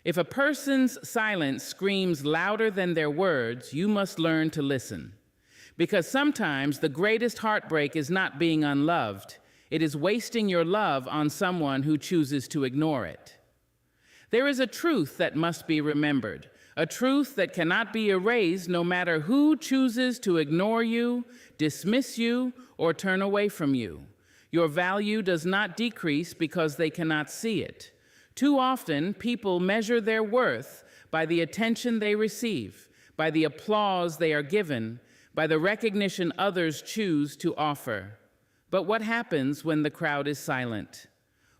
If a person's silence screams louder than their words, you must learn to listen. Because sometimes the greatest heartbreak is not being unloved. It is wasting your love on someone who chooses to ignore it. There is a truth that must be remembered, a truth that cannot be erased no matter who chooses to ignore you, dismiss you, or turn away from you. Your value does not decrease because they cannot see it. Too often, people measure their worth by the attention they receive, by the applause they are given, by the recognition others choose to offer. But what happens when the crowd is silent?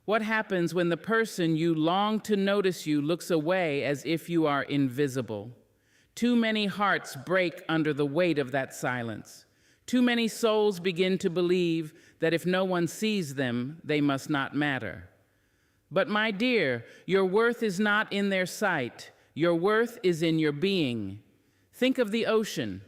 What happens when the person you long to notice you looks away as if you are invisible? Too many hearts break under the weight of that silence. Too many souls begin to believe that if no one sees them, they must not matter. But my dear, your worth is not in their sight. Your worth is in your being. Think of the ocean.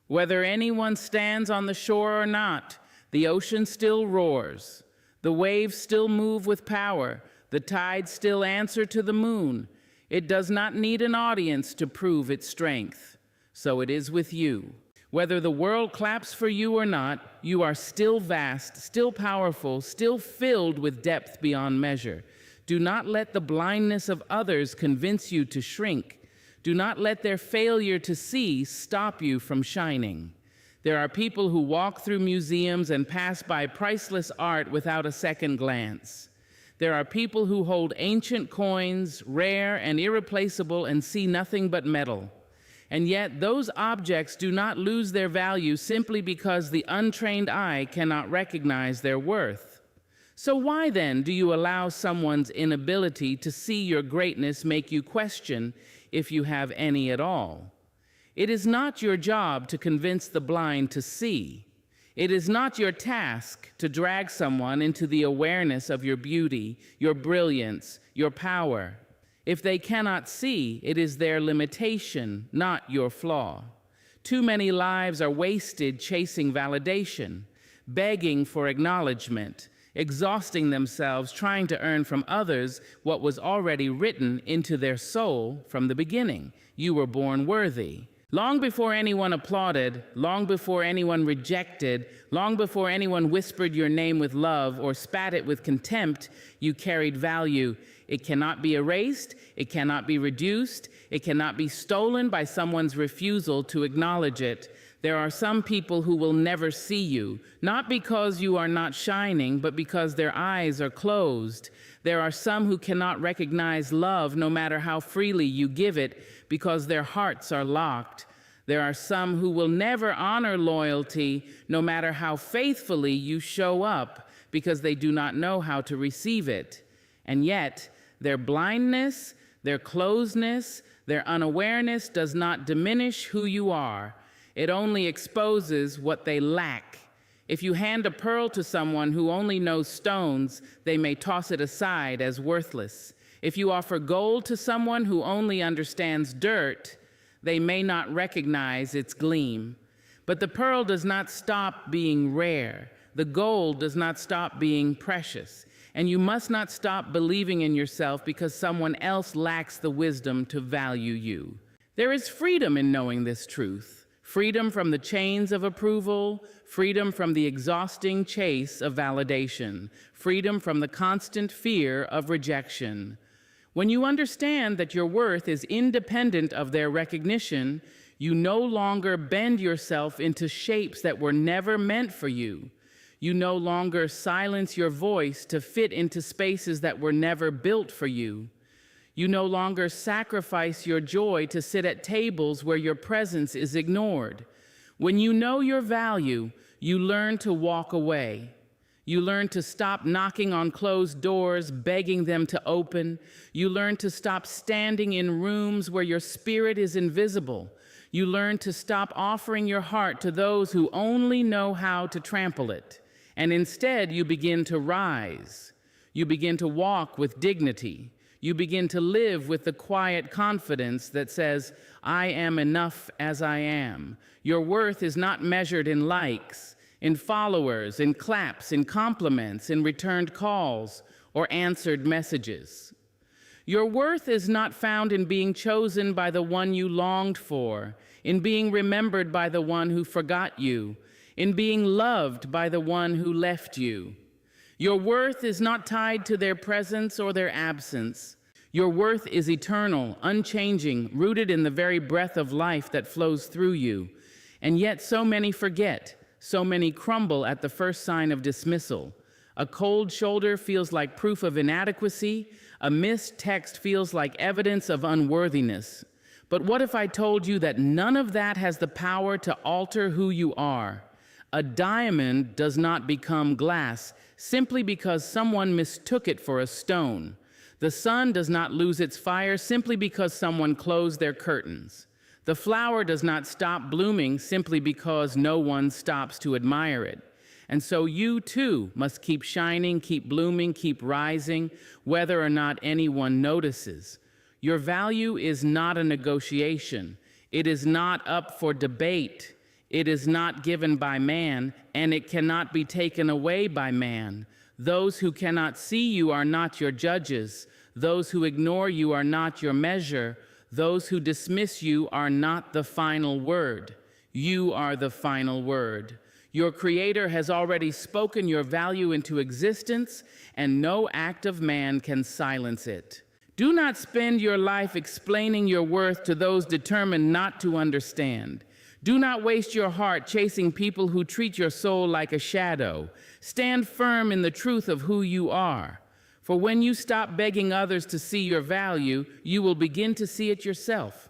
Whether anyone stands on the shore or not, the ocean still roars. The waves still move with power. The tides still answer to the moon. It does not need an audience to prove its strength. So it is with you. Whether the world claps for you or not, you are still vast, still powerful, still filled with depth beyond measure. Do not let the blindness of others convince you to shrink. Do not let their failure to see stop you from shining. There are people who walk through museums and pass by priceless art without a second glance. There are people who hold ancient coins, rare and irreplaceable, and see nothing but metal. And yet those objects do not lose their value simply because the untrained eye cannot recognize their worth. So why then do you allow someone's inability to see your greatness make you question if you have any at all? It is not your job to convince the blind to see. It is not your task to drag someone into the awareness of your beauty, your brilliance, your power. If they cannot see, it is their limitation, not your flaw. Too many lives are wasted chasing validation, begging for acknowledgement, exhausting themselves trying to earn from others what was already written into their soul from the beginning. You were born worthy. Long before anyone applauded, long before anyone rejected, long before anyone whispered your name with love or spat it with contempt, you carried value. It cannot be erased, it cannot be reduced, it cannot be stolen by someone's refusal to acknowledge it. There are some people who will never see you, not because you are not shining, but because their eyes are closed. There are some who cannot recognize love no matter how freely you give it, because their hearts are locked. There are some who will never honor loyalty no matter how faithfully you show up, because they do not know how to receive it. And yet, their blindness, their closedness, their unawareness does not diminish who you are. It only exposes what they lack. If you hand a pearl to someone who only knows stones, they may toss it aside as worthless. If you offer gold to someone who only understands dirt, they may not recognize its gleam. But the pearl does not stop being rare. The gold does not stop being precious. And you must not stop believing in yourself because someone else lacks the wisdom to value you. There is freedom in knowing this truth. Freedom from the chains of approval, freedom from the exhausting chase of validation, freedom from the constant fear of rejection. When you understand that your worth is independent of their recognition, you no longer bend yourself into shapes that were never meant for you. You no longer silence your voice to fit into spaces that were never built for you. You no longer sacrifice your joy to sit at tables where your presence is ignored. When you know your value, you learn to walk away. You learn to stop knocking on closed doors, begging them to open. You learn to stop standing in rooms where your spirit is invisible. You learn to stop offering your heart to those who only know how to trample it. And instead, you begin to rise. You begin to walk with dignity. You begin to live with the quiet confidence that says, I am enough as I am. Your worth is not measured in likes, in followers, in claps, in compliments, in returned calls, or answered messages. Your worth is not found in being chosen by the one you longed for, in being remembered by the one who forgot you, in being loved by the one who left you. Your worth is not tied to their presence or their absence. Your worth is eternal, unchanging, rooted in the very breath of life that flows through you. And yet so many forget, so many crumble at the first sign of dismissal. A cold shoulder feels like proof of inadequacy. A missed text feels like evidence of unworthiness. But what if I told you that none of that has the power to alter who you are? A diamond does not become glass simply because someone mistook it for a stone. The sun does not lose its fire simply because someone closed their curtains. The flower does not stop blooming simply because no one stops to admire it. And so you too must keep shining, keep blooming, keep rising, whether or not anyone notices. Your value is not a negotiation. It is not up for debate. It is not given by man, and it cannot be taken away by man. Those who cannot see you are not your judges. Those who ignore you are not your measure. Those who dismiss you are not the final word. You are the final word. Your Creator has already spoken your value into existence, and no act of man can silence it. Do not spend your life explaining your worth to those determined not to understand. Do not waste your heart chasing people who treat your soul like a shadow. Stand firm in the truth of who you are. For when you stop begging others to see your value, you will begin to see it yourself.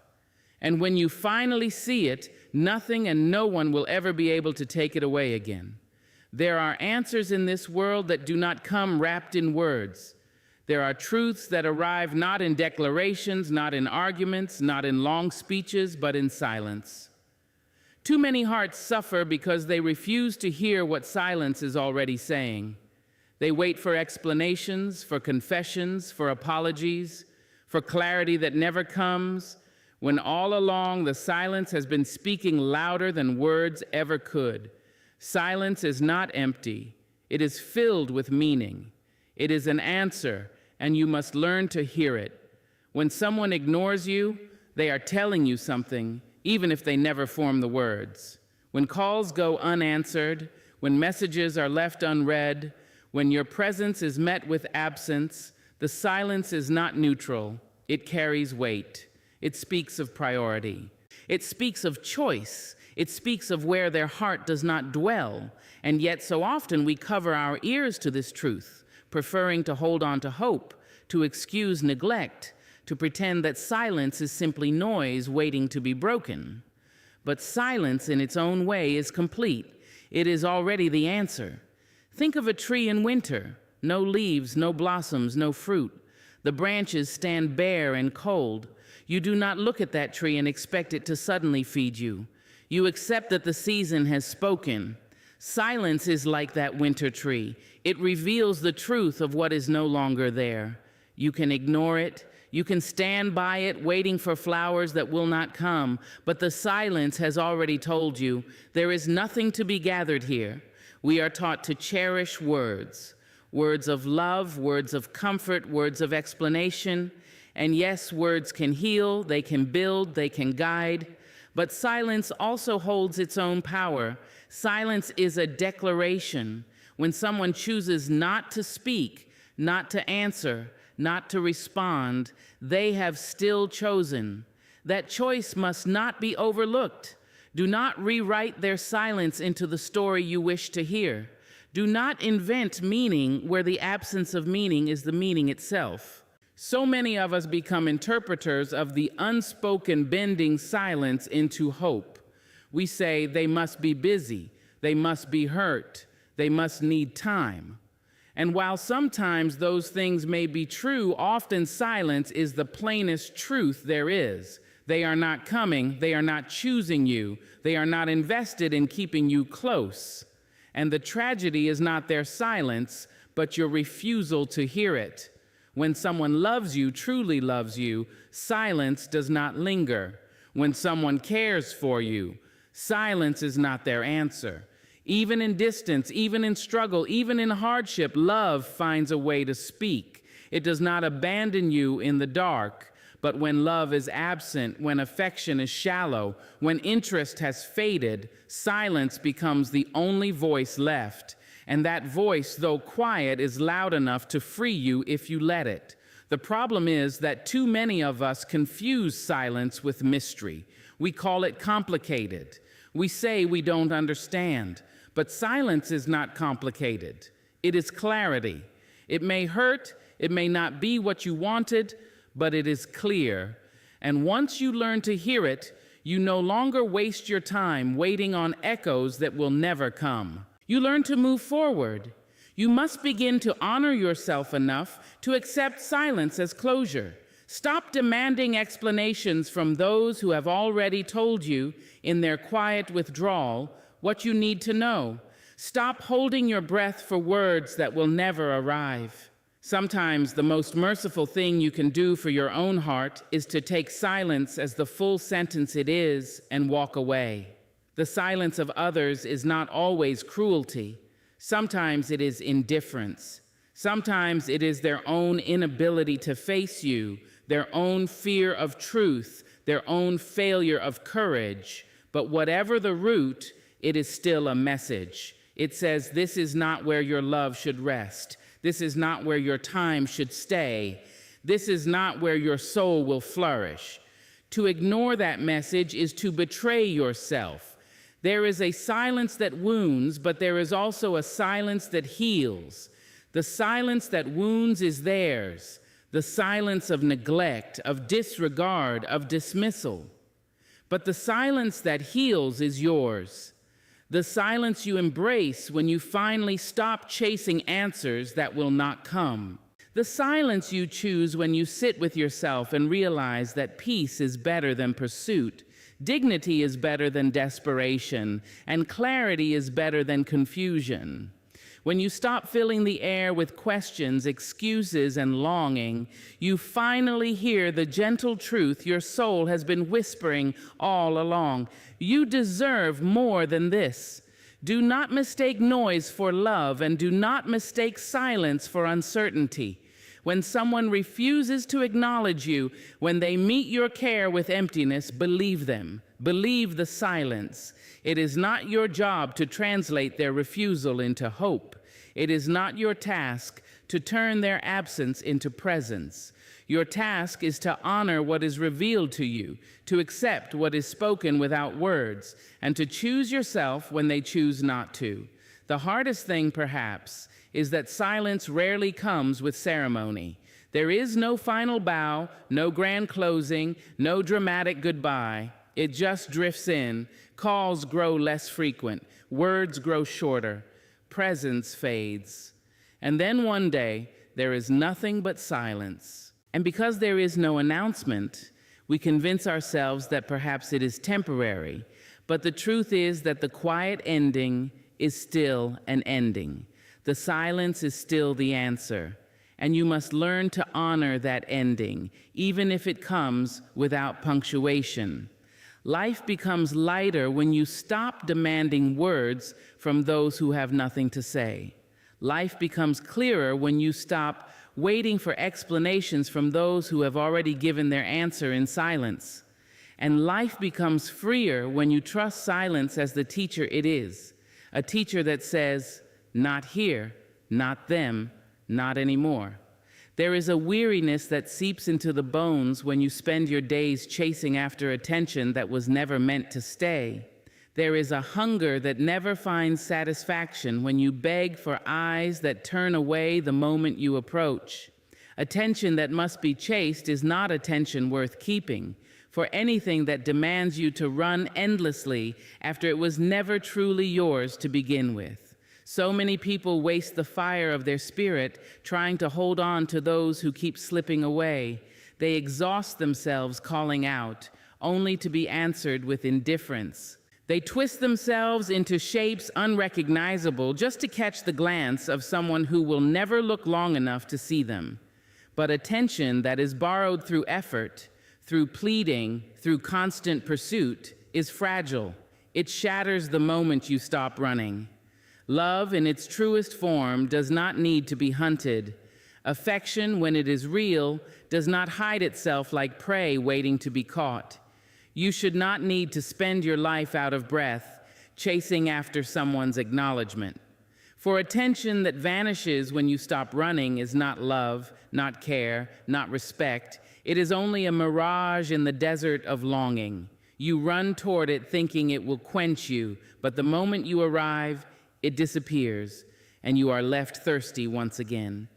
And when you finally see it, nothing and no one will ever be able to take it away again. There are answers in this world that do not come wrapped in words. There are truths that arrive not in declarations, not in arguments, not in long speeches, but in silence. Too many hearts suffer because they refuse to hear what silence is already saying. They wait for explanations, for confessions, for apologies, for clarity that never comes, when all along the silence has been speaking louder than words ever could. Silence is not empty. It is filled with meaning. It is an answer, and you must learn to hear it. When someone ignores you, they are telling you something, even if they never form the words. When calls go unanswered, when messages are left unread, when your presence is met with absence, the silence is not neutral. It carries weight. It speaks of priority. It speaks of choice. It speaks of where their heart does not dwell. And yet so often we cover our ears to this truth, preferring to hold on to hope, to excuse neglect, to pretend that silence is simply noise waiting to be broken. But silence in its own way is complete. It is already the answer. Think of a tree in winter. No leaves, no blossoms, no fruit. The branches stand bare and cold. You do not look at that tree and expect it to suddenly feed you. You accept that the season has spoken. Silence is like that winter tree. It reveals the truth of what is no longer there. You can ignore it. You can stand by it, waiting for flowers that will not come. But the silence has already told you, there is nothing to be gathered here. We are taught to cherish words. Words of love, words of comfort, words of explanation. And yes, words can heal, they can build, they can guide. But silence also holds its own power. Silence is a declaration. When someone chooses not to speak, not to answer, not to respond, they have still chosen. That choice must not be overlooked. Do not rewrite their silence into the story you wish to hear. Do not invent meaning where the absence of meaning is the meaning itself. So many of us become interpreters of the unspoken, bending silence into hope. We say they must be busy, they must be hurt, they must need time. And while sometimes those things may be true, often silence is the plainest truth there is. They are not coming, they are not choosing you, they are not invested in keeping you close. And the tragedy is not their silence, but your refusal to hear it. When someone loves you, truly loves you, silence does not linger. When someone cares for you, silence is not their answer. Even in distance, even in struggle, even in hardship, love finds a way to speak. It does not abandon you in the dark, but when love is absent, when affection is shallow, when interest has faded, silence becomes the only voice left. And that voice, though quiet, is loud enough to free you if you let it. The problem is that too many of us confuse silence with mystery. We call it complicated. We say we don't understand. But silence is not complicated. It is clarity. It may hurt, it may not be what you wanted, but it is clear. And once you learn to hear it, you no longer waste your time waiting on echoes that will never come. You learn to move forward. You must begin to honor yourself enough to accept silence as closure. Stop demanding explanations from those who have already told you, in their quiet withdrawal, what you need to know. Stop holding your breath for words that will never arrive. Sometimes the most merciful thing you can do for your own heart is to take silence as the full sentence it is and walk away. The silence of others is not always cruelty. Sometimes it is indifference. Sometimes it is their own inability to face you, their own fear of truth, their own failure of courage. But whatever the root, it is still a message. It says, this is not where your love should rest. This is not where your time should stay. This is not where your soul will flourish. To ignore that message is to betray yourself. There is a silence that wounds, but there is also a silence that heals. The silence that wounds is theirs, the silence of neglect, of disregard, of dismissal. But the silence that heals is yours. The silence you embrace when you finally stop chasing answers that will not come. The silence you choose when you sit with yourself and realize that peace is better than pursuit, dignity is better than desperation, and clarity is better than confusion. When you stop filling the air with questions, excuses, and longing, you finally hear the gentle truth your soul has been whispering all along. You deserve more than this. Do not mistake noise for love, and do not mistake silence for uncertainty. When someone refuses to acknowledge you, when they meet your care with emptiness, believe them. Believe the silence. It is not your job to translate their refusal into hope. It is not your task to turn their absence into presence. Your task is to honor what is revealed to you, to accept what is spoken without words, and to choose yourself when they choose not to. The hardest thing, perhaps, is that silence rarely comes with ceremony. There is no final bow, no grand closing, no dramatic goodbye. It just drifts in. Calls grow less frequent. Words grow shorter. Presence fades. And then one day, there is nothing but silence. And because there is no announcement, we convince ourselves that perhaps it is temporary. But the truth is that the quiet ending is still an ending. The silence is still the answer. And you must learn to honor that ending, even if it comes without punctuation. Life becomes lighter when you stop demanding words from those who have nothing to say. Life becomes clearer when you stop waiting for explanations from those who have already given their answer in silence. And life becomes freer when you trust silence as the teacher it is, a teacher that says, not here, not them, not anymore. There is a weariness that seeps into the bones when you spend your days chasing after attention that was never meant to stay. There is a hunger that never finds satisfaction when you beg for eyes that turn away the moment you approach. Attention that must be chased is not attention worth keeping, for anything that demands you to run endlessly after it was never truly yours to begin with. So many people waste the fire of their spirit trying to hold on to those who keep slipping away. They exhaust themselves calling out, only to be answered with indifference. They twist themselves into shapes unrecognizable just to catch the glance of someone who will never look long enough to see them. But attention that is borrowed through effort, through pleading, through constant pursuit, is fragile. It shatters the moment you stop running. Love in its truest form does not need to be hunted. Affection, when it is real, does not hide itself like prey waiting to be caught. You should not need to spend your life out of breath, chasing after someone's acknowledgement. For attention that vanishes when you stop running is not love, not care, not respect. It is only a mirage in the desert of longing. You run toward it thinking it will quench you, but the moment you arrive, it disappears, and you are left thirsty once again.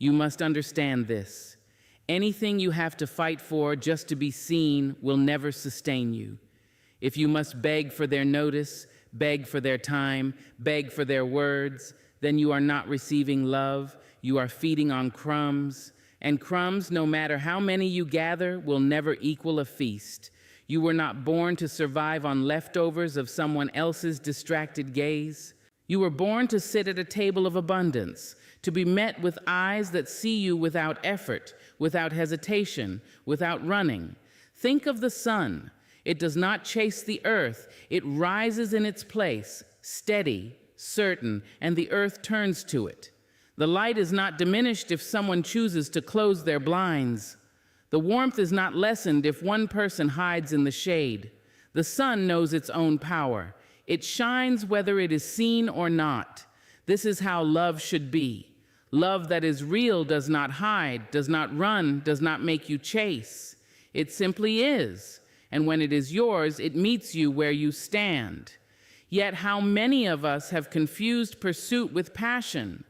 You must understand this. Anything you have to fight for just to be seen will never sustain you. If you must beg for their notice, beg for their time, beg for their words, then you are not receiving love. You are feeding on crumbs, and crumbs, no matter how many you gather, will never equal a feast. You were not born to survive on leftovers of someone else's distracted gaze. You were born to sit at a table of abundance, to be met with eyes that see you without effort, without hesitation, without running. Think of the sun. It does not chase the earth. It rises in its place, steady, certain, and the earth turns to it. The light is not diminished if someone chooses to close their blinds. The warmth is not lessened if one person hides in the shade. The sun knows its own power. It shines whether it is seen or not. This is how love should be. Love that is real does not hide, does not run, does not make you chase. It simply is. And when it is yours, it meets you where you stand. Yet how many of us have confused pursuit with passion?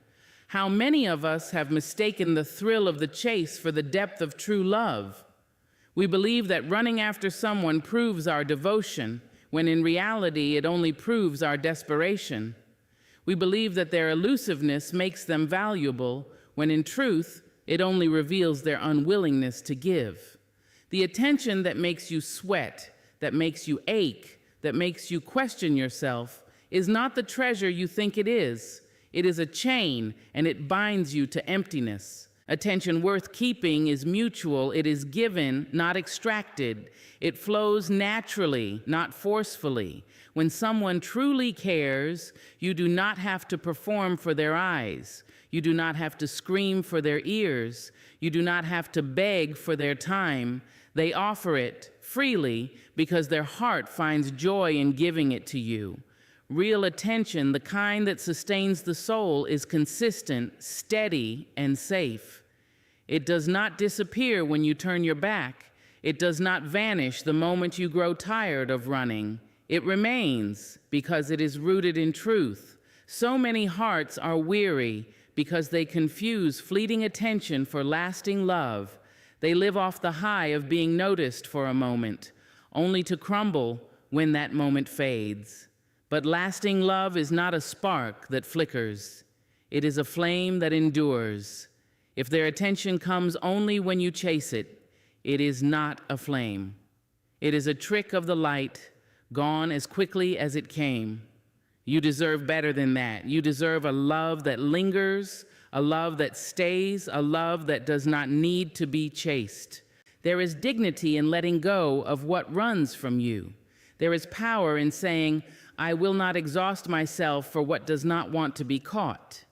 How many of us have mistaken the thrill of the chase for the depth of true love? We believe that running after someone proves our devotion, when in reality it only proves our desperation. We believe that their elusiveness makes them valuable, when in truth it only reveals their unwillingness to give. The attention that makes you sweat, that makes you ache, that makes you question yourself, is not the treasure you think it is. It is a chain, and it binds you to emptiness. Attention worth keeping is mutual. It is given, not extracted. It flows naturally, not forcefully. When someone truly cares, you do not have to perform for their eyes. You do not have to scream for their ears. You do not have to beg for their time. They offer it freely because their heart finds joy in giving it to you. Real attention, the kind that sustains the soul, is consistent, steady, and safe. It does not disappear when you turn your back. It does not vanish the moment you grow tired of running. It remains because it is rooted in truth. So many hearts are weary because they confuse fleeting attention for lasting love. They live off the high of being noticed for a moment, only to crumble when that moment fades. But lasting love is not a spark that flickers. It is a flame that endures. If their attention comes only when you chase it, it is not a flame. It is a trick of the light, gone as quickly as it came. You deserve better than that. You deserve a love that lingers, a love that stays, a love that does not need to be chased. There is dignity in letting go of what runs from you. There is power in saying, I will not exhaust myself for what does not want to be caught.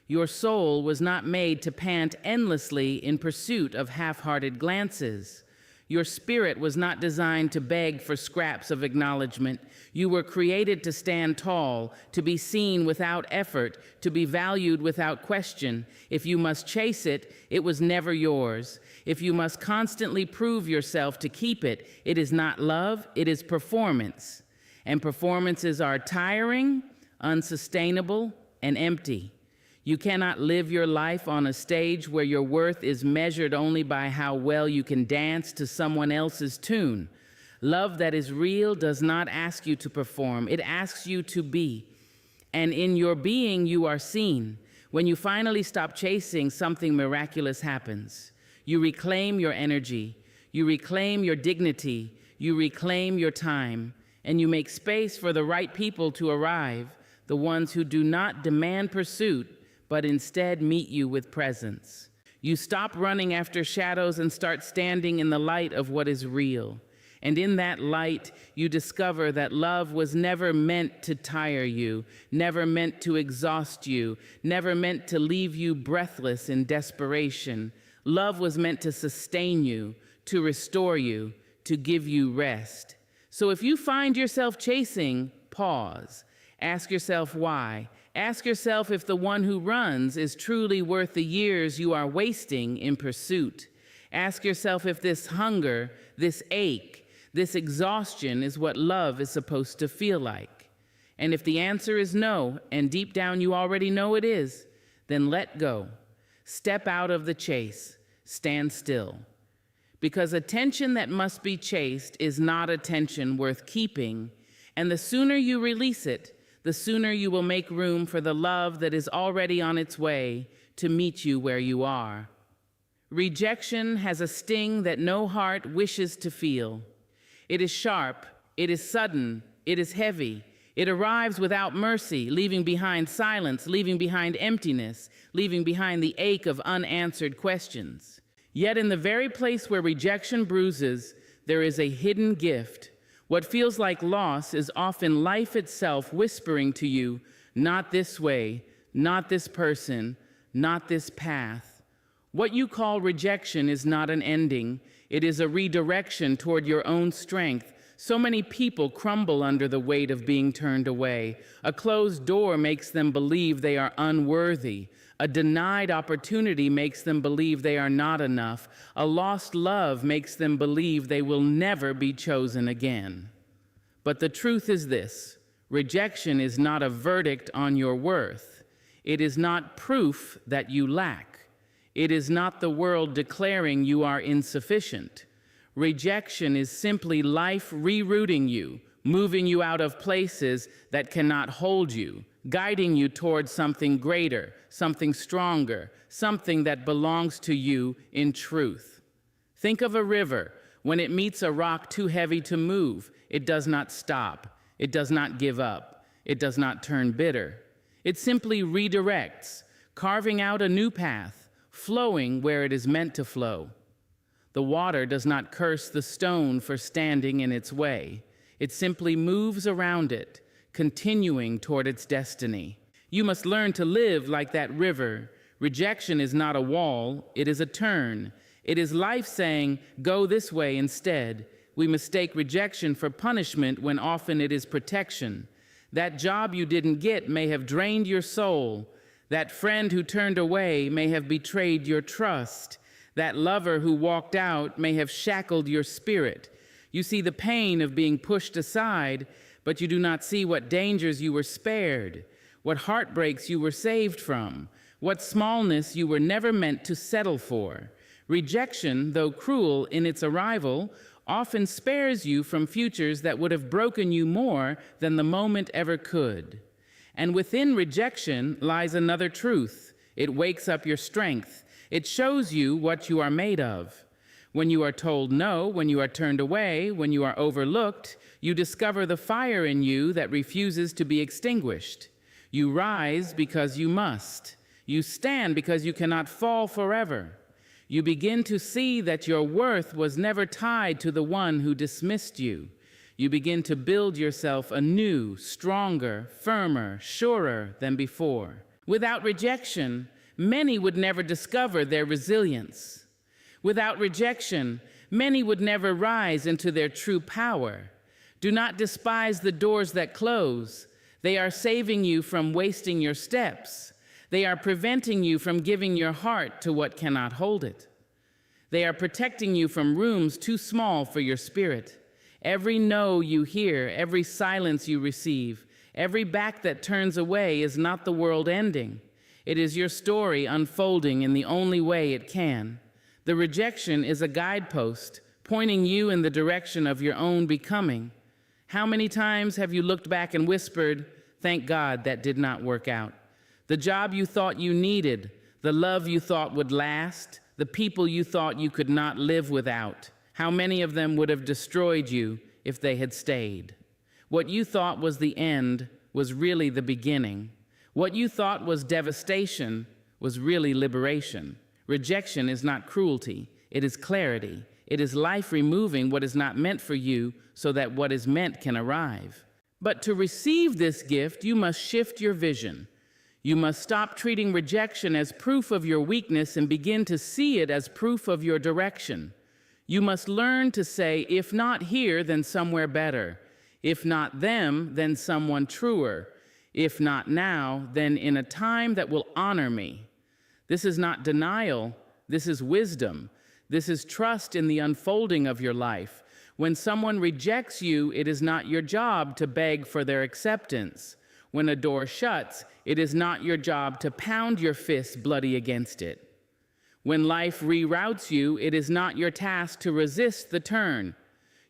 Your soul was not made to pant endlessly in pursuit of half-hearted glances. Your spirit was not designed to beg for scraps of acknowledgement. You were created to stand tall, to be seen without effort, to be valued without question. If you must chase it, it was never yours. If you must constantly prove yourself to keep it, it is not love, it is performance. And performances are tiring, unsustainable, and empty. You cannot live your life on a stage where your worth is measured only by how well you can dance to someone else's tune. Love that is real does not ask you to perform. It asks you to be. And in your being, you are seen. When you finally stop chasing, something miraculous happens. You reclaim your energy. You reclaim your dignity. You reclaim your time. And you make space for the right people to arrive, the ones who do not demand pursuit, but instead meet you with presence. You stop running after shadows and start standing in the light of what is real. And in that light, you discover that love was never meant to tire you, never meant to exhaust you, never meant to leave you breathless in desperation. Love was meant to sustain you, to restore you, to give you rest. So if you find yourself chasing, pause. Ask yourself why. Ask yourself if the one who runs is truly worth the years you are wasting in pursuit. Ask yourself if this hunger, this ache, this exhaustion is what love is supposed to feel like. And if the answer is no, and deep down you already know it is, then let go. Step out of the chase. Stand still. Because attention that must be chased is not attention worth keeping, and the sooner you release it, the sooner you will make room for the love that is already on its way to meet you where you are. Rejection has a sting that no heart wishes to feel. It is sharp, it is sudden, it is heavy. It arrives without mercy, leaving behind silence, leaving behind emptiness, leaving behind the ache of unanswered questions. Yet in the very place where rejection bruises, there is a hidden gift. What feels like loss is often life itself whispering to you, not this way, not this person, not this path. What you call rejection is not an ending. It is a redirection toward your own strength. So many people crumble under the weight of being turned away. A closed door makes them believe they are unworthy. A denied opportunity makes them believe they are not enough. A lost love makes them believe they will never be chosen again. But the truth is this: rejection is not a verdict on your worth. It is not proof that you lack. It is not the world declaring you are insufficient. Rejection is simply life rerouting you, moving you out of places that cannot hold you, guiding you towards something greater, something stronger, something that belongs to you in truth. Think of a river. When it meets a rock too heavy to move, it does not stop. It does not give up. It does not turn bitter. It simply redirects, carving out a new path, flowing where it is meant to flow. The water does not curse the stone for standing in its way. It simply moves around it, continuing toward its destiny. You must learn to live like that river. Rejection is not a wall, it is a turn. It is life saying, go this way instead. We mistake rejection for punishment when often it is protection. That job you didn't get may have drained your soul. That friend who turned away may have betrayed your trust. That lover who walked out may have shackled your spirit. You see the pain of being pushed aside, but you do not see what dangers you were spared, what heartbreaks you were saved from, what smallness you were never meant to settle for. Rejection, though cruel in its arrival, often spares you from futures that would have broken you more than the moment ever could. And within rejection lies another truth. It wakes up your strength. It shows you what you are made of. When you are told no, when you are turned away, when you are overlooked, you discover the fire in you that refuses to be extinguished. You rise because you must. You stand because you cannot fall forever. You begin to see that your worth was never tied to the one who dismissed you. You begin to build yourself anew, stronger, firmer, surer than before. Without rejection, many would never discover their resilience. Without rejection, many would never rise into their true power. Do not despise the doors that close. They are saving you from wasting your steps. They are preventing you from giving your heart to what cannot hold it. They are protecting you from rooms too small for your spirit. Every no you hear, every silence you receive, every back that turns away is not the world ending. It is your story unfolding in the only way it can. The rejection is a guidepost pointing you in the direction of your own becoming. How many times have you looked back and whispered, "Thank God that did not work out"? The job you thought you needed, the love you thought would last, the people you thought you could not live without. How many of them would have destroyed you if they had stayed? What you thought was the end was really the beginning. What you thought was devastation was really liberation. Rejection is not cruelty, it is clarity. It is life removing what is not meant for you so that what is meant can arrive. But to receive this gift, you must shift your vision. You must stop treating rejection as proof of your weakness and begin to see it as proof of your direction. You must learn to say, if not here, then somewhere better. If not them, then someone truer. If not now, then in a time that will honor me. This is not denial. This is wisdom. This is trust in the unfolding of your life. When someone rejects you, it is not your job to beg for their acceptance. When a door shuts, it is not your job to pound your fist bloody against it. When life reroutes you, it is not your task to resist the turn.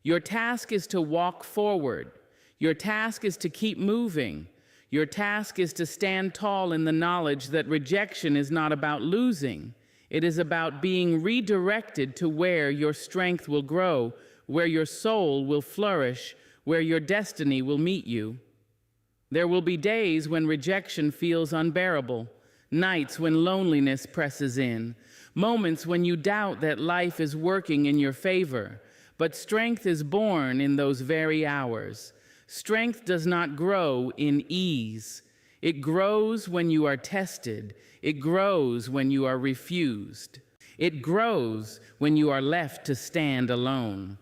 Your task is to walk forward. Your task is to keep moving. Your task is to stand tall in the knowledge that rejection is not about losing. It is about being redirected to where your strength will grow, where your soul will flourish, where your destiny will meet you. There will be days when rejection feels unbearable, nights when loneliness presses in, moments when you doubt that life is working in your favor. But strength is born in those very hours. Strength does not grow in ease. It grows when you are tested. It grows when you are refused. It grows when you are left to stand alone.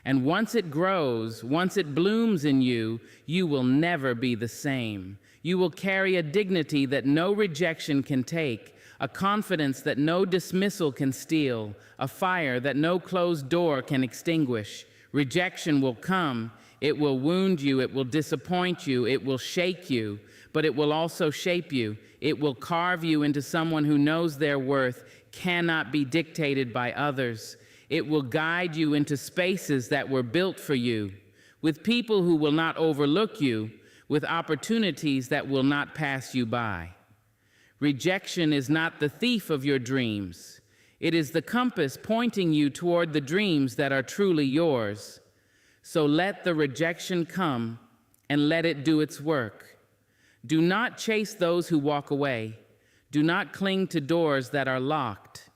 And once it grows, once it blooms in you, you will never be the same. You will carry a dignity that no rejection can take, a confidence that no dismissal can steal, a fire that no closed door can extinguish. Rejection will come. It will wound you. It will disappoint you. It will shake you, but it will also shape you. It will carve you into someone who knows their worth cannot be dictated by others. It will guide you into spaces that were built for you, with people who will not overlook you, with opportunities that will not pass you by. Rejection is not the thief of your dreams. It is the compass pointing you toward the dreams that are truly yours. So let the rejection come and let it do its work. Do not chase those who walk away. Do not cling to doors that are locked.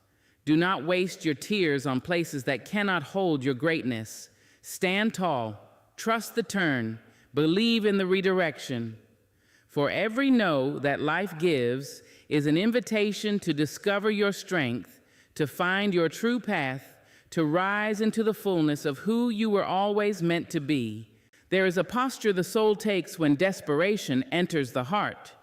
Do not waste your tears on places that cannot hold your greatness. Stand tall, trust the turn, believe in the redirection. For every no that life gives is an invitation to discover your strength, to find your true path, to rise into the fullness of who you were always meant to be. There is a posture the soul takes when desperation enters the heart.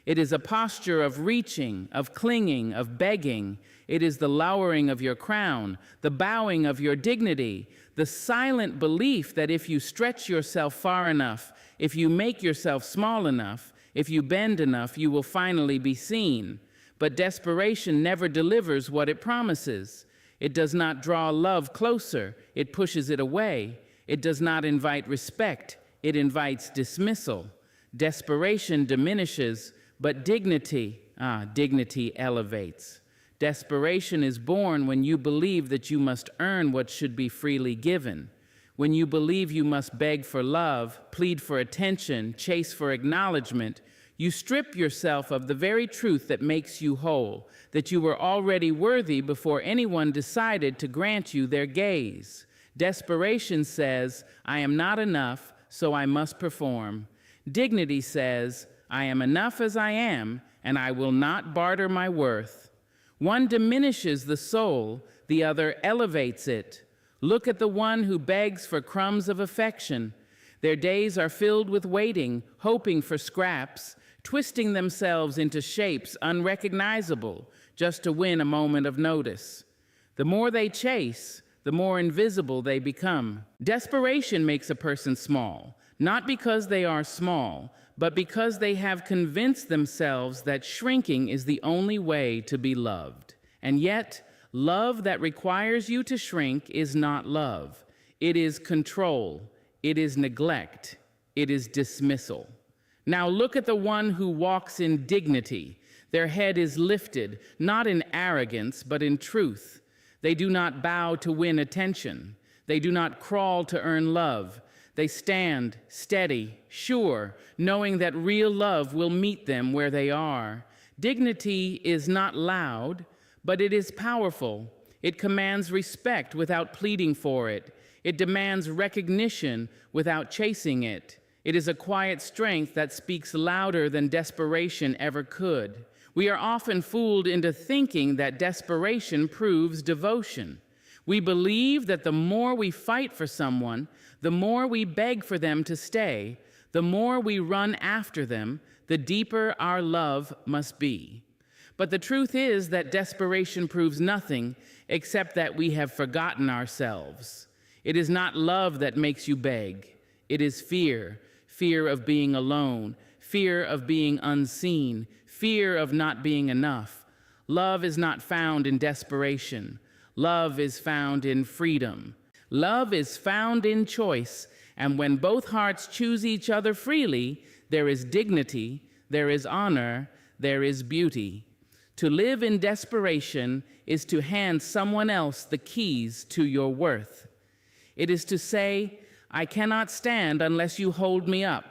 It is a posture of reaching, of clinging, of begging. It is the lowering of your crown, the bowing of your dignity, the silent belief that if you stretch yourself far enough, if you make yourself small enough, if you bend enough, you will finally be seen. But desperation never delivers what it promises. It does not draw love closer. It pushes it away. It does not invite respect. It invites dismissal. Desperation diminishes, but dignity elevates. Desperation is born when you believe that you must earn what should be freely given. When you believe you must beg for love, plead for attention, chase for acknowledgement, you strip yourself of the very truth that makes you whole, that you were already worthy before anyone decided to grant you their gaze. Desperation says, I am not enough, so I must perform. Dignity says, I am enough as I am, and I will not barter my worth. One diminishes the soul, the other elevates it. Look at the one who begs for crumbs of affection. Their days are filled with waiting, hoping for scraps, twisting themselves into shapes unrecognizable just to win a moment of notice. The more they chase, the more invisible they become. Desperation makes a person small, not because they are small, but because they have convinced themselves that shrinking is the only way to be loved. And yet, love that requires you to shrink is not love. It is control. It is neglect. It is dismissal. Now look at the one who walks in dignity. Their head is lifted, not in arrogance, but in truth. They do not bow to win attention. They do not crawl to earn love. They stand steady, sure, knowing that real love will meet them where they are. Dignity is not loud, but it is powerful. It commands respect without pleading for it. It demands recognition without chasing it. It is a quiet strength that speaks louder than desperation ever could. We are often fooled into thinking that desperation proves devotion. We believe that the more we fight for someone, the more we beg for them to stay, the more we run after them, the deeper our love must be. But the truth is that desperation proves nothing except that we have forgotten ourselves. It is not love that makes you beg. It is fear, fear of being alone, fear of being unseen, fear of not being enough. Love is not found in desperation. Love is found in freedom. Love is found in choice, and when both hearts choose each other freely, there is dignity, there is honor, there is beauty. To live in desperation is to hand someone else the keys to your worth. It is to say, I cannot stand unless you hold me up.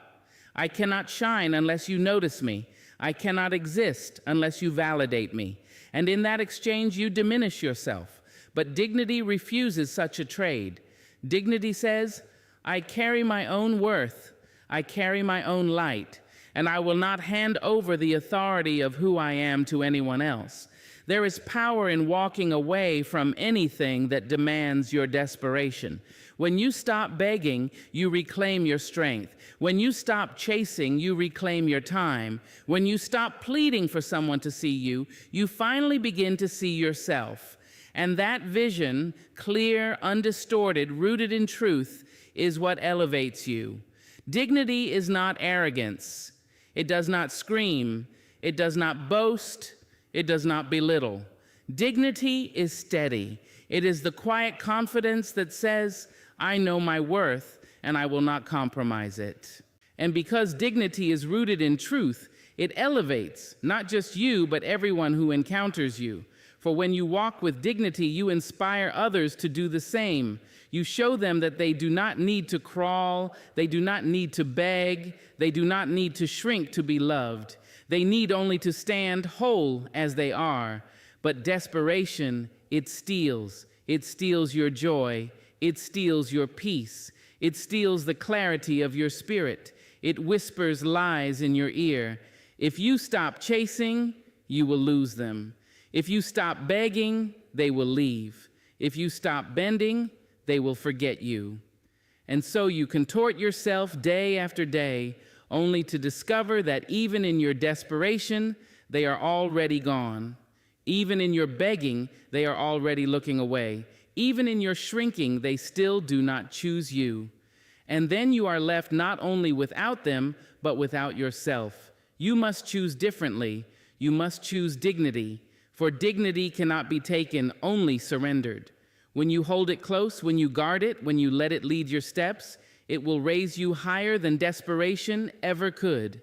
I cannot shine unless you notice me. I cannot exist unless you validate me. And in that exchange, you diminish yourself. But dignity refuses such a trade. Dignity says, I carry my own worth. I carry my own light. And I will not hand over the authority of who I am to anyone else. There is power in walking away from anything that demands your desperation. When you stop begging, you reclaim your strength. When you stop chasing, you reclaim your time. When you stop pleading for someone to see you, you finally begin to see yourself. And that vision, clear, undistorted, rooted in truth, is what elevates you. Dignity is not arrogance. It does not scream. It does not boast. It does not belittle. Dignity is steady. It is the quiet confidence that says, I know my worth and I will not compromise it. And because dignity is rooted in truth, it elevates not just you, but everyone who encounters you. For when you walk with dignity, you inspire others to do the same. You show them that they do not need to crawl, they do not need to beg, they do not need to shrink to be loved. They need only to stand whole as they are. But desperation, it steals. It steals your joy. It steals your peace. It steals the clarity of your spirit. It whispers lies in your ear. If you stop chasing, you will lose them. If you stop begging, they will leave. If you stop bending, they will forget you. And so you contort yourself day after day, only to discover that even in your desperation, they are already gone. Even in your begging, they are already looking away. Even in your shrinking, they still do not choose you. And then you are left not only without them, but without yourself. You must choose differently. You must choose dignity. For dignity cannot be taken, only surrendered. When you hold it close, when you guard it, when you let it lead your steps, it will raise you higher than desperation ever could.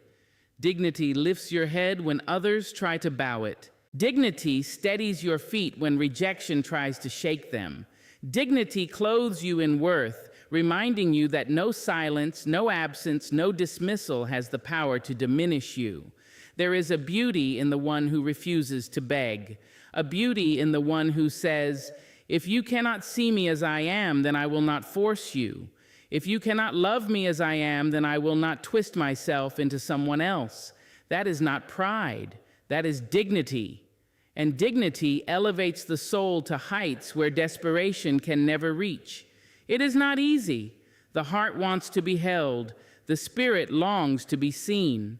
Dignity lifts your head when others try to bow it. Dignity steadies your feet when rejection tries to shake them. Dignity clothes you in worth, reminding you that no silence, no absence, no dismissal has the power to diminish you. There is a beauty in the one who refuses to beg, a beauty in the one who says, if you cannot see me as I am, then I will not force you. If you cannot love me as I am, then I will not twist myself into someone else. That is not pride. That is dignity. And dignity elevates the soul to heights where desperation can never reach. It is not easy. The heart wants to be held. The spirit longs to be seen.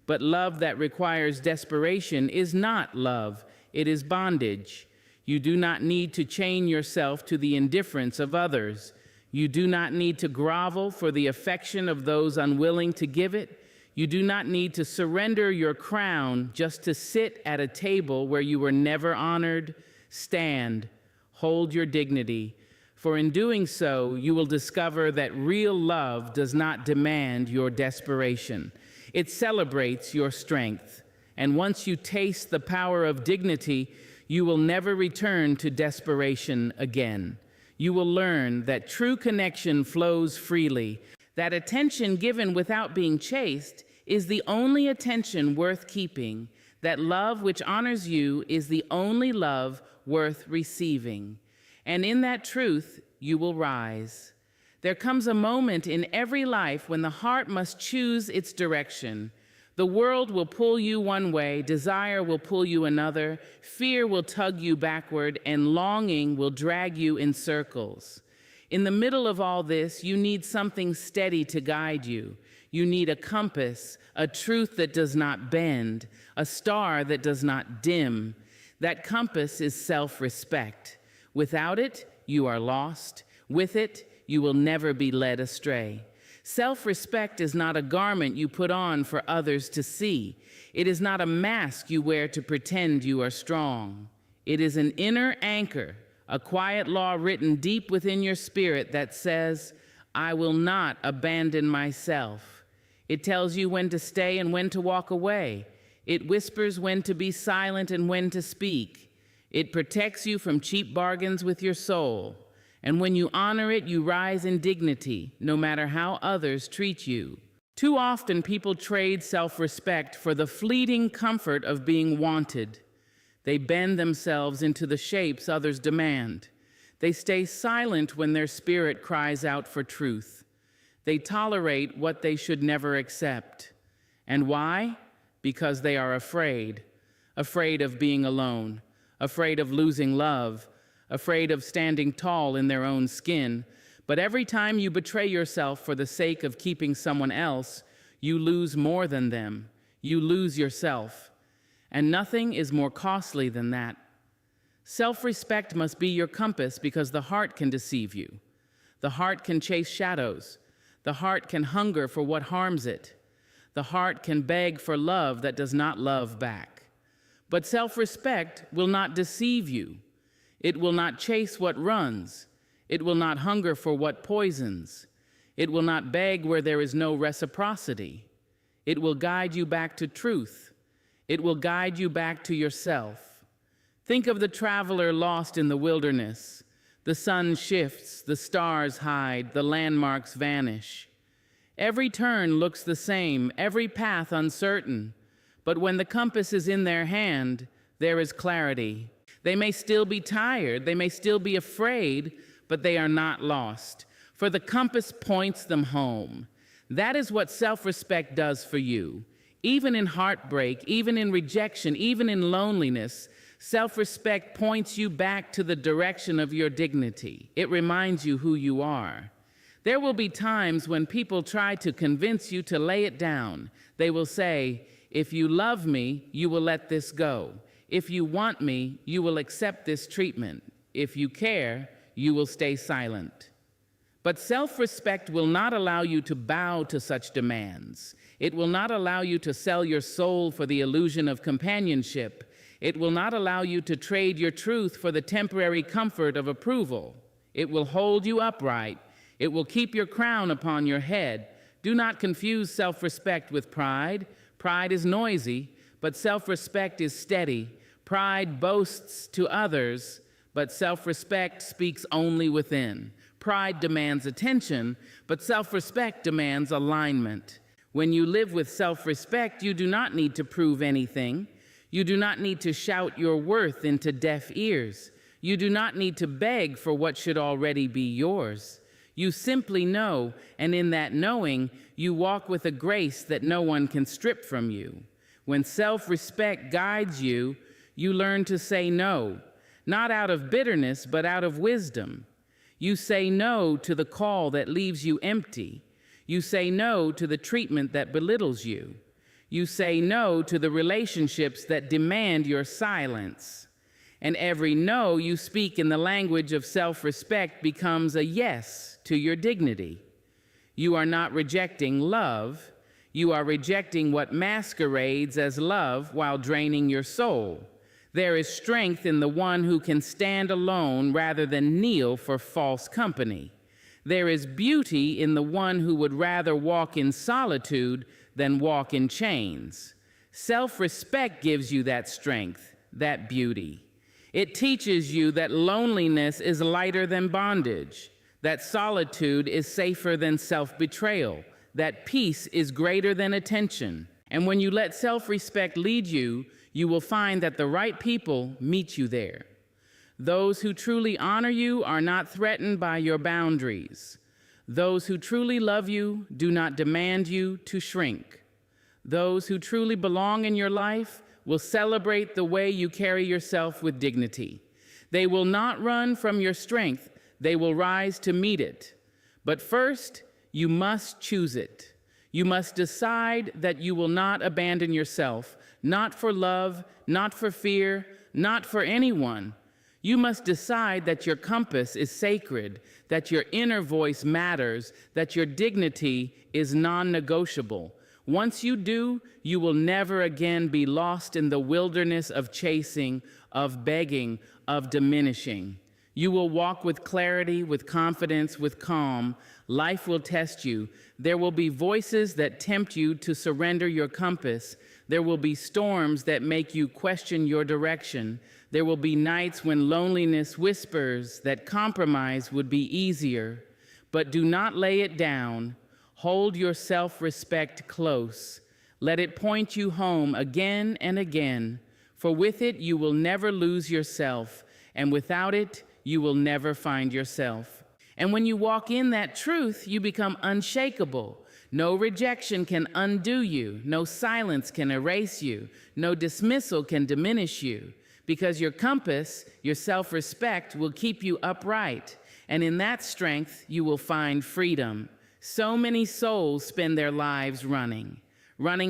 But love that requires desperation is not love. It is bondage. You do not need to chain yourself to the indifference of others. You do not need to grovel for the affection of those unwilling to give it. You do not need to surrender your crown just to sit at a table where you were never honored. Stand, hold your dignity, for in doing so, you will discover that real love does not demand your desperation. It celebrates your strength. And once you taste the power of dignity, you will never return to desperation again. You will learn that true connection flows freely, that attention given without being chased is the only attention worth keeping, that love which honors you is the only love worth receiving. And in that truth, you will rise. There comes a moment in every life when the heart must choose its direction. The world will pull you one way, desire will pull you another, fear will tug you backward, and longing will drag you in circles. In the middle of all this, you need something steady to guide you. You need a compass, a truth that does not bend, a star that does not dim. That compass is self-respect. Without it, you are lost. With it, you will never be led astray. Self-respect is not a garment you put on for others to see. It is not a mask you wear to pretend you are strong. It is an inner anchor, a quiet law written deep within your spirit that says, I will not abandon myself. It tells you when to stay and when to walk away. It whispers when to be silent and when to speak. It protects you from cheap bargains with your soul. And when you honor it, you rise in dignity, no matter how others treat you. Too often, people trade self-respect for the fleeting comfort of being wanted. They bend themselves into the shapes others demand. They stay silent when their spirit cries out for truth. They tolerate what they should never accept. And why? Because they are afraid. Afraid of being alone. Afraid of losing love. Afraid of standing tall in their own skin. But every time you betray yourself for the sake of keeping someone else, you lose more than them. You lose yourself. And nothing is more costly than that. Self-respect must be your compass because the heart can deceive you. The heart can chase shadows. The heart can hunger for what harms it. The heart can beg for love that does not love back. But self-respect will not deceive you. It will not chase what runs. It will not hunger for what poisons. It will not beg where there is no reciprocity. It will guide you back to truth. It will guide you back to yourself. Think of the traveler lost in the wilderness. The sun shifts, the stars hide, the landmarks vanish. Every turn looks the same, every path uncertain. But when the compass is in their hand, there is clarity. They may still be tired, they may still be afraid, but they are not lost, for the compass points them home. That is what self-respect does for you. Even in heartbreak, even in rejection, even in loneliness, self-respect points you back to the direction of your dignity. It reminds you who you are. There will be times when people try to convince you to lay it down. They will say, if you love me, you will let this go. If you want me, you will accept this treatment. If you care, you will stay silent. But self-respect will not allow you to bow to such demands. It will not allow you to sell your soul for the illusion of companionship. It will not allow you to trade your truth for the temporary comfort of approval. It will hold you upright. It will keep your crown upon your head. Do not confuse self-respect with pride. Pride is noisy, but self-respect is steady. Pride boasts to others, but self-respect speaks only within. Pride demands attention, but self-respect demands alignment. When you live with self-respect, you do not need to prove anything. You do not need to shout your worth into deaf ears. You do not need to beg for what should already be yours. You simply know, and in that knowing, you walk with a grace that no one can strip from you. When self-respect guides you, you learn to say no, not out of bitterness, but out of wisdom. You say no to the call that leaves you empty. You say no to the treatment that belittles you. You say no to the relationships that demand your silence. And every no you speak in the language of self-respect becomes a yes to your dignity. You are not rejecting love. You are rejecting what masquerades as love while draining your soul. There is strength in the one who can stand alone rather than kneel for false company. There is beauty in the one who would rather walk in solitude than walk in chains. Self-respect gives you that strength, that beauty. It teaches you that loneliness is lighter than bondage, that solitude is safer than self-betrayal, that peace is greater than attention. And when you let self-respect lead you, you will find that the right people meet you there. Those who truly honor you are not threatened by your boundaries. Those who truly love you do not demand you to shrink. Those who truly belong in your life will celebrate the way you carry yourself with dignity. They will not run from your strength, they will rise to meet it. But first, you must choose it. You must decide that you will not abandon yourself, not for love, not for fear, not for anyone. You must decide that your compass is sacred, that your inner voice matters, that your dignity is non-negotiable. Once you do, you will never again be lost in the wilderness of chasing, of begging, of diminishing. You will walk with clarity, with confidence, with calm. Life will test you. There will be voices that tempt you to surrender your compass. There will be storms that make you question your direction. There will be nights when loneliness whispers that compromise would be easier. But do not lay it down. Hold your self-respect close. Let it point you home again and again. For with it, you will never lose yourself. And without it, you will never find yourself. And when you walk in that truth, you become unshakable. No rejection can undo you. No silence can erase you. No dismissal can diminish you. Because your compass, your self-respect, will keep you upright. And in that strength, you will find freedom. So many souls spend their lives running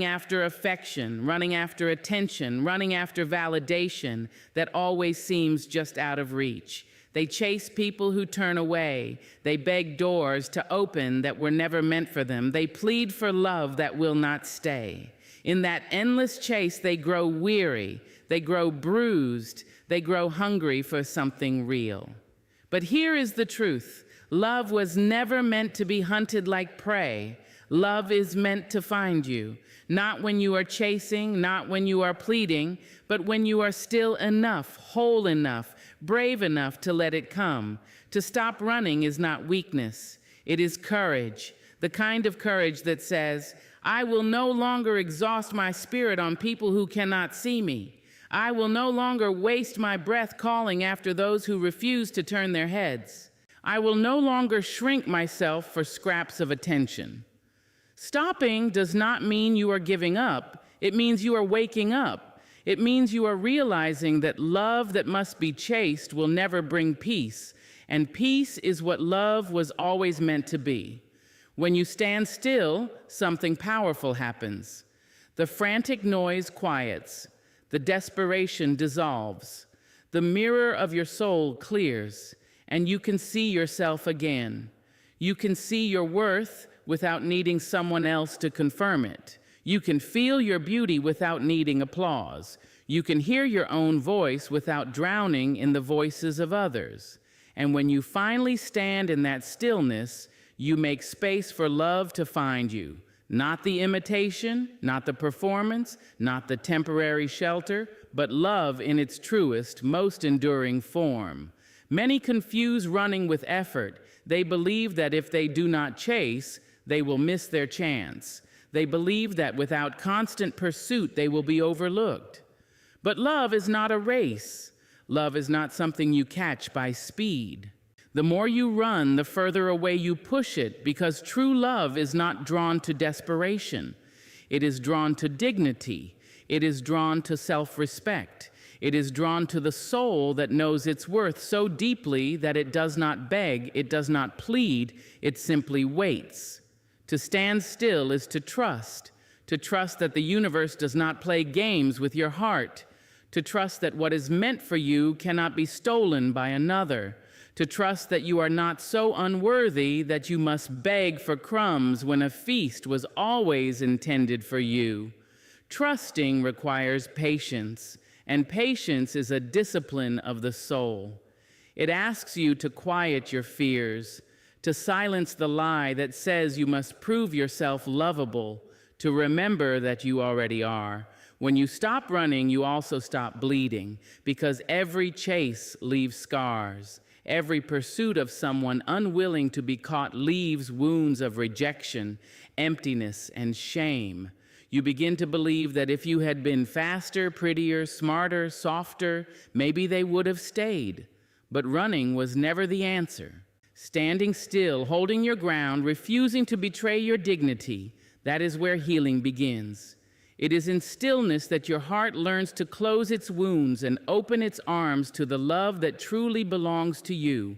after affection, running after attention, running after validation that always seems just out of reach. They chase people who turn away. They beg doors to open that were never meant for them. They plead for love that will not stay. In that endless chase, they grow weary. They grow bruised. They grow hungry for something real. But here is the truth. Love was never meant to be hunted like prey. Love is meant to find you, not when you are chasing, not when you are pleading, but when you are still enough, whole enough, brave enough to let it come. To stop running is not weakness. It is courage, the kind of courage that says, I will no longer exhaust my spirit on people who cannot see me. I will no longer waste my breath calling after those who refuse to turn their heads. I will no longer shrink myself for scraps of attention. Stopping does not mean you are giving up. It means you are waking up. It means you are realizing that love that must be chased will never bring peace, and peace is what love was always meant to be. When you stand still, something powerful happens. The frantic noise quiets. The desperation dissolves. The mirror of your soul clears, and you can see yourself again. You can see your worth without needing someone else to confirm it. You can feel your beauty without needing applause. You can hear your own voice without drowning in the voices of others. And when you finally stand in that stillness, you make space for love to find you. Not the imitation, not the performance, not the temporary shelter, but love in its truest, most enduring form. Many confuse running with effort. They believe that if they do not chase, they will miss their chance. They believe that without constant pursuit, they will be overlooked. But love is not a race. Love is not something you catch by speed. The more you run, the further away you push it, because true love is not drawn to desperation. It is drawn to dignity. It is drawn to self-respect. It is drawn to the soul that knows its worth so deeply that it does not beg, it does not plead, it simply waits. To stand still is to trust that the universe does not play games with your heart, to trust that what is meant for you cannot be stolen by another, to trust that you are not so unworthy that you must beg for crumbs when a feast was always intended for you. Trusting requires patience, and patience is a discipline of the soul. It asks you to quiet your fears, to silence the lie that says you must prove yourself lovable, to remember that you already are. When you stop running, you also stop bleeding, because every chase leaves scars. Every pursuit of someone unwilling to be caught leaves wounds of rejection, emptiness, and shame. You begin to believe that if you had been faster, prettier, smarter, softer, maybe they would have stayed. But running was never the answer. Standing still, holding your ground, refusing to betray your dignity, that is where healing begins. It is in stillness that your heart learns to close its wounds and open its arms to the love that truly belongs to you.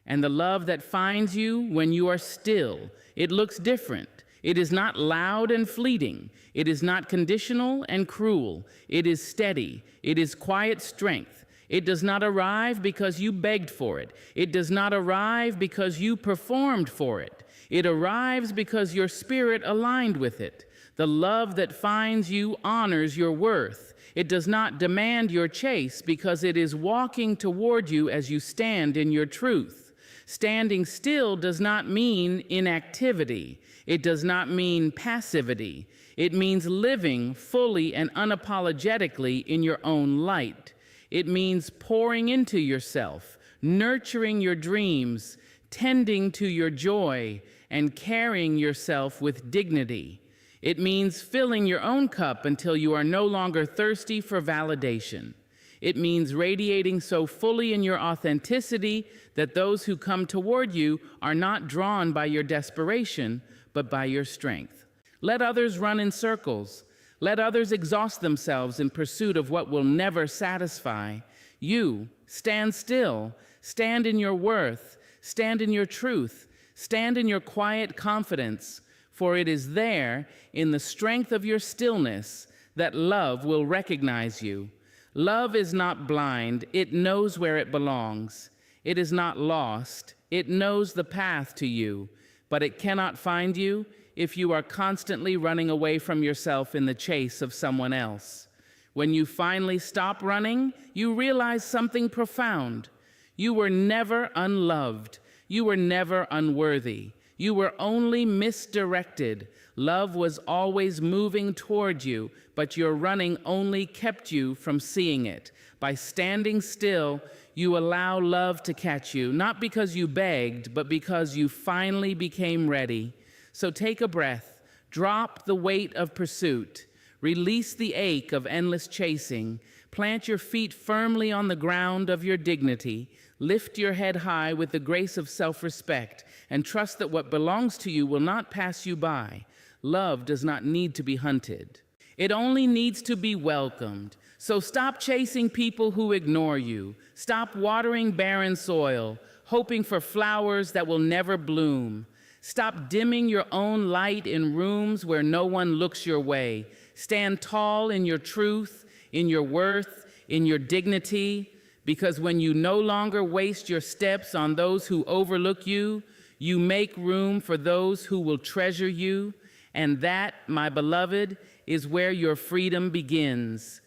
And the love that finds you when you are still, it looks different. It is not loud and fleeting. It is not conditional and cruel. It is steady. It is quiet strength. It does not arrive because you begged for it. It does not arrive because you performed for it. It arrives because your spirit aligned with it. The love that finds you honors your worth. It does not demand your chase because it is walking toward you as you stand in your truth. Standing still does not mean inactivity. It does not mean passivity. It means living fully and unapologetically in your own light. It means pouring into yourself, nurturing your dreams, tending to your joy, and carrying yourself with dignity. It means filling your own cup until you are no longer thirsty for validation. It means radiating so fully in your authenticity that those who come toward you are not drawn by your desperation, but by your strength. Let others run in circles. Let others exhaust themselves in pursuit of what will never satisfy. You, stand still, stand in your worth, stand in your truth, stand in your quiet confidence, for it is there, in the strength of your stillness, that love will recognize you. Love is not blind, it knows where it belongs. It is not lost, it knows the path to you, but it cannot find you if you are constantly running away from yourself in the chase of someone else. When you finally stop running, you realize something profound. You were never unloved. You were never unworthy. You were only misdirected. Love was always moving toward you, but your running only kept you from seeing it. By standing still, you allow love to catch you, not because you begged, but because you finally became ready. So take a breath, drop the weight of pursuit, release the ache of endless chasing, plant your feet firmly on the ground of your dignity, lift your head high with the grace of self-respect, and trust that what belongs to you will not pass you by. Love does not need to be hunted. It only needs to be welcomed. So stop chasing people who ignore you. Stop watering barren soil, hoping for flowers that will never bloom. Stop dimming your own light in rooms where no one looks your way. Stand tall in your truth, in your worth, in your dignity, because when you no longer waste your steps on those who overlook you, you make room for those who will treasure you, and that, my beloved, is where your freedom begins.